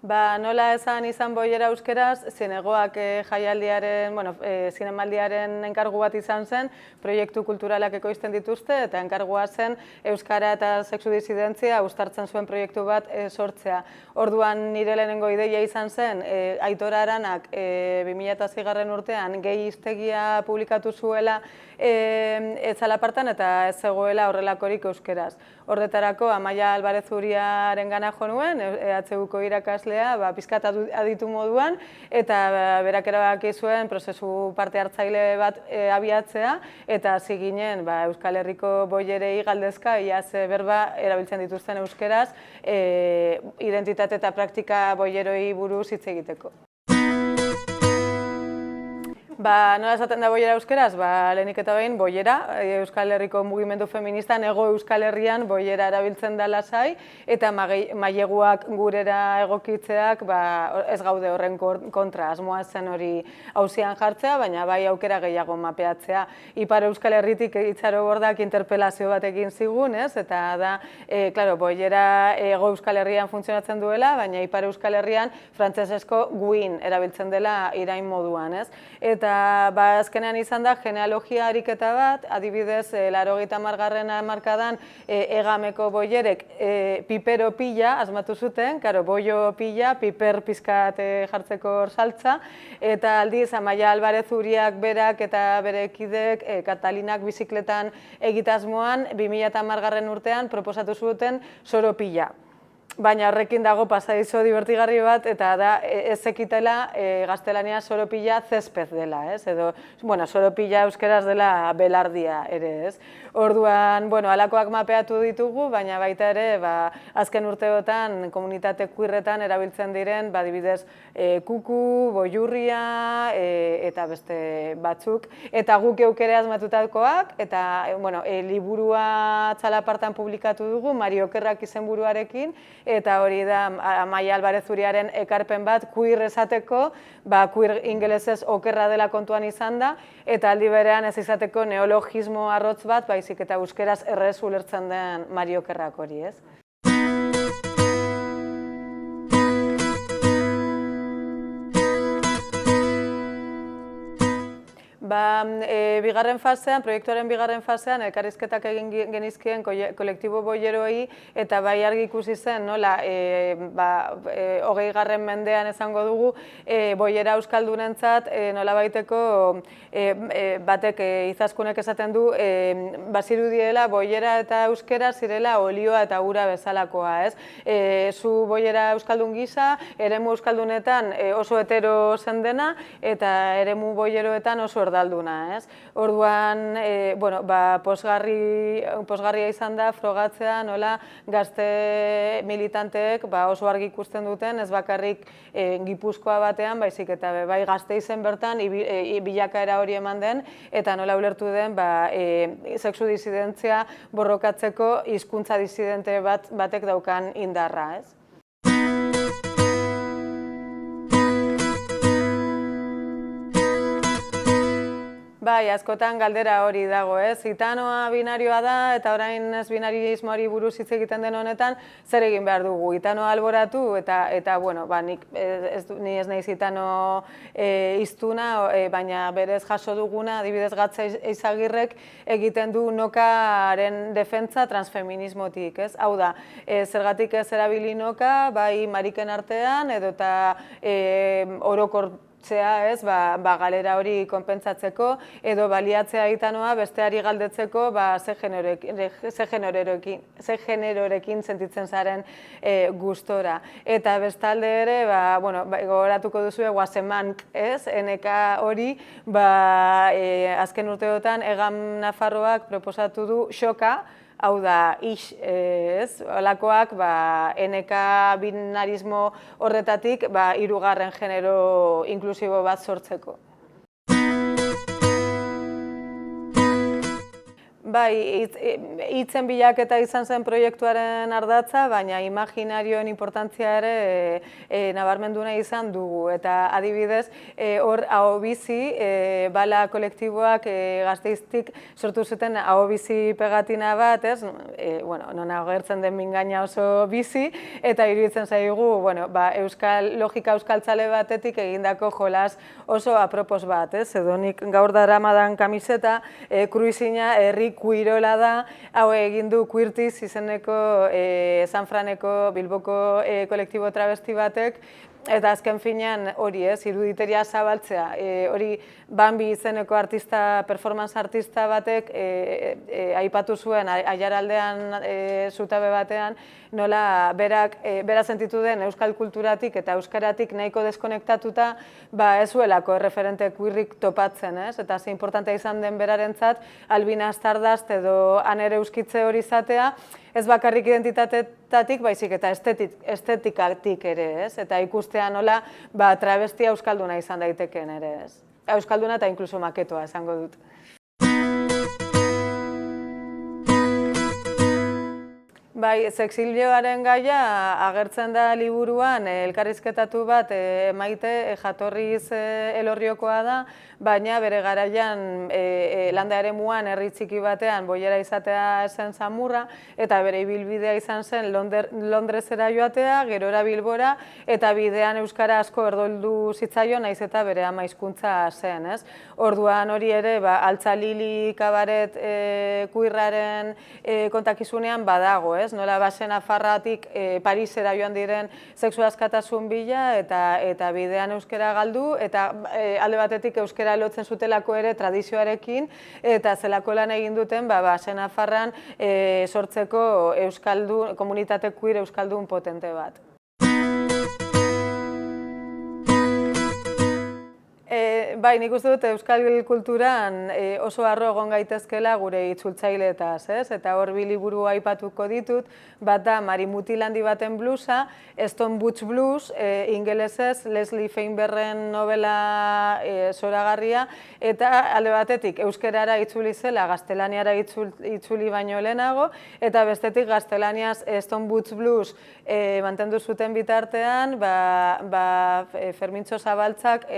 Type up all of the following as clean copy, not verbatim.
Nola esan izan boiera euskeraz, zinegoak jaialdiaren, zinemaldiaren enkargu bat izan zen, proiektu kulturalak ekoizten dituzte, eta enkargua zen euskara eta sexu disidentzia uztartzen zuen proiektu bat sortzea. Orduan nire lehenengo ideia izan zen, Aitor Aranak 2006 urtean gehi hiztegia publikatu zuela Zalapartan eta ez zegoela horrelakorik euskeraz. Horretarako Amaia Alvarez Uriaren gana jo nuen, EHUko irakaslea, pizkat aditu moduan, eta berak erabaki zuen prozesu parte hartzaile bat abiatzea, eta hasi ginen Euskal Herriko boierei galdezka, iaz berba erabiltzen dituzten euskeraz, identitate eta praktika boieroi buruz hitz egiteko. Nola esaten da boiera euskeraz? Lehenik eta behin, boiera, Euskal Herriko mugimendu feministan, ego Euskal Herrian boiera erabiltzen da lasai, eta maileguak gurera egokitzeak ez gaude horren kontra, asmoa zen hori auzian jartzea, baina bai aukera gehiago mapeatzea. Ipar Euskal Herritik Itzaro Bordak interpelazio bat egin zigun, eta da, boiera ego Euskal Herrian funtzionatzen duela, baina Ipar Euskal Herrian frantsesezko guin erabiltzen dela irain moduan, Eta azkenean izan da genealogia ariketa bat, adibidez, 80. hamarkadan Egameko boierek pipero pila asmatu zuten, boio pila, piper pizkat jartzeko saltza, eta aldiz Amaia Alvarez Uriak berak eta bere kidek Katalinak bizikletan egitasmoan 2010. Urtean proposatu zuten soro pila. Baina horrekin dago pasadizo divertigarri bat, eta da ez ekitela gaztelania soropila zespez dela, edo soropila euskeraz dela belardia ere, Orduan, halakoak mapeatu ditugu, baina baita ere, azken urteotan komunitate queerretan erabiltzen diren, adibidez, kuku, boiurria, eta beste batzuk, eta guk geuk ere asmatutakoak, eta liburua Zalapartan publikatu dugu, Mari Okerrak izenburuarekin, eta hori da Amaia Alvarez Uriaren ekarpen bat queer esateko, queer ingelesez okerra dela kontuan izan da, eta aldi berean ez izateko neologismo arrotz bat, baizik eta euskeraz errez ulertzen den Mari Okerrak hori, Bigarren fasean, proiektuaren bigarren fasean, elkarrizketak egin genizkien kolektibo boieroi, eta bai argi ikusi zen, nola, 20. mendean esango dugu, boiera euskaldunentzat nola baiteko, batek izaskunek esaten du, bazirudiela boiera eta euskera zirela olioa eta ura bezalakoa, Zu boiera euskaldun gisa, eremu euskaldunetan oso hetero zen dena, eta eremu boieroetan oso erdalduna, Orduan, pozgarria izan da frogatzea nola gazte militanteek oso argi ikusten duten, ez bakarrik Gipuzkoa batean, baizik eta bai Gasteizen bertan bilakaera hori eman den, eta nola ulertu den sexu disidentzia borrokatzeko hizkuntza disidente batek daukan indarra, Bai, askotan galdera hori dago, Gitanoa binarioa da, eta orain ez binarismoari buruz hitz egiten den honetan, zer egin behar dugu? Gitanoa alboratu, eta ni ez naiz gitano hiztuna, baina berez jaso duguna, adibidez Gatza Eizagirrek egiten du nokaren defentsa transfeminismotik, Hau da, zergatik ez erabili noka, bai mariken artean, edo eta orokortzea, galera hori konpentsatzeko, edo baliatzea gitanoa besteari galdetzeko ze generorekin sentitzen zaren gustora. Eta bestalde ere, gogoratuko duzue guazemank, NK hori, azken urteotan Egam Nafarroak proposatu du xoka, hau da, holakoak NK binarismo horretatik hirugarren genero inklusibo bat sortzeko. Bai, hitzen bilaketa izan zen proiektuaren ardatza, baina imaginarioen importantzia ere nabarmendu nahi izan dugu. Eta adibidez, hor ahobizi, bala kolektiboak Gasteiztik sortu zuten ahobizi pegatina bat, ez? Non agertzen den mingaina oso bizi, eta iruditzen zaigu, logika euskaltzale batetik egindako jolas oso apropos bat, ez? Edo nik gaur daramadan kamiseta, kruizina herri kuirola da, hau egin du Queertiz izeneko San Franeko Bilboko kolektibo travesti batek, eta azken finean hori iruditeria zabaltzea, hori Bambi izeneko performance artista batek aipatu zuen Aiaraldean zutabe batean, nola bera sentitu den euskal kulturatik eta euskaratik nahiko deskonektatuta ez zuelako referente queerrik topatzen, eta ze importantea izan den berarentzat Albina Stardust edo Anere Euskitze hori izatea, ez bakarrik identitateetatik, baizik eta estetikatik ere, eta ikustea nola travestia euskalduna izan daiteken ere, euskalduna eta inkluso maketoa esango dut. Bai, sexilioaren gaia agertzen da liburuan elkarrizketatu bat Maite jatorriz Elorriokoa da, baina bere garaian landa eremuan herri txiki batean boiera izatea zen samurra, eta bere ibilbidea izan zen Londresera joatea, gerora Bilbora, eta bidean euskara asko erdoldu zitzaion, naiz eta bere ama hizkuntza zen, ez? Orduan hori ere, Altza Lili kabaret queerraren kontakizunean badago, ez? Nola basen Nafarratik Parisera joan diren sexu askatasun bila eta bidean euskara galdu, eta alde batetik euskara lotzen zutelako ere tradizioarekin, eta zelako lan egin duten basen Nafarran sortzeko komunitate queer euskaldun potente bat. Bai, nik uste dut euskal kulturan oso harro egon gaitezkela gure itzultzaileetaz, eta hor bi liburu aipatuko ditut, bat da Mari Mutilandi baten blusa, Stone Butch Blues, ingelesez Leslie Feinbergen novela zoragarria, eta alde batetik euskerara itzuli zela, gaztelaniara itzuli baino lehenago, eta bestetik gaztelaniaz Stone Butch Blues mantendu zuten bitartean, Fermintxo Zabaltzak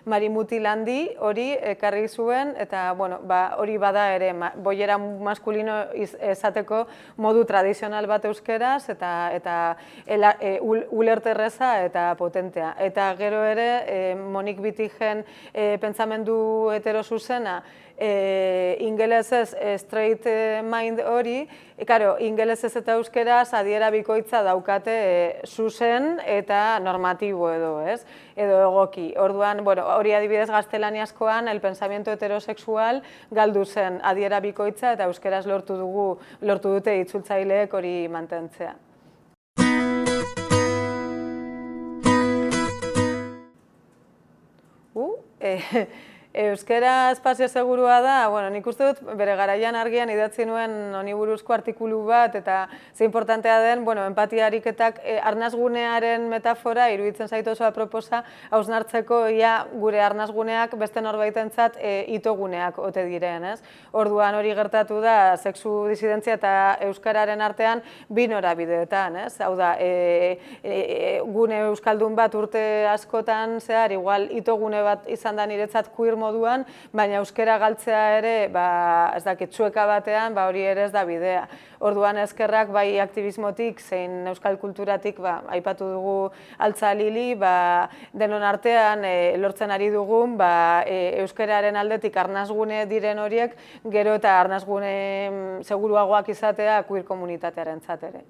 Mari Mutilandi hori ekarri zuen, eta hori bada ere boiera maskulino esateko modu tradizional bat euskeraz, eta ulerterreza eta potentea. Eta gero ere Monique Wittigen pentsamendu heterozuzena, ingelesez straight mind hori, ingelesez eta euskeraz adiera bikoitza daukate zuzen eta normatibo edo egoki. Orduan, hori adibidez gaztelaniazkoan el pensamiento heterosexual galdu zen adiera bikoitza eta euskeraz lortu dute itzultzaileek hori mantentzea. Euskara espazio segurua da, nik uste dut bere garaian argian idatzi nuen honi buruzko artikulu bat, eta ze importantea den, empatia ariketak arnasgunearen metafora iruditzen zaitu oso aproposa hausnartzeko ia gure arnasguneak beste norbaitentzat itoguneak ote diren, ez? Orduan hori gertatu da sexu disidentzia eta euskararen artean bi norabideetan, ez? Hau da, gune euskaldun bat urte askotan zehar, igual itogune bat izan da niretzat queer moduan, baina euskara galtzea ere, ez dakit, txueka batean, hori ere ez da bidea. Orduan eskerrak bai aktivismotik, zein euskal kulturatik, aipatu dugu Altza Lili, denon artean lortzen ari dugun, euskararen aldetik arnasgune diren horiek, gero eta arnasgune seguruagoak izatea queer komunitatearen ere.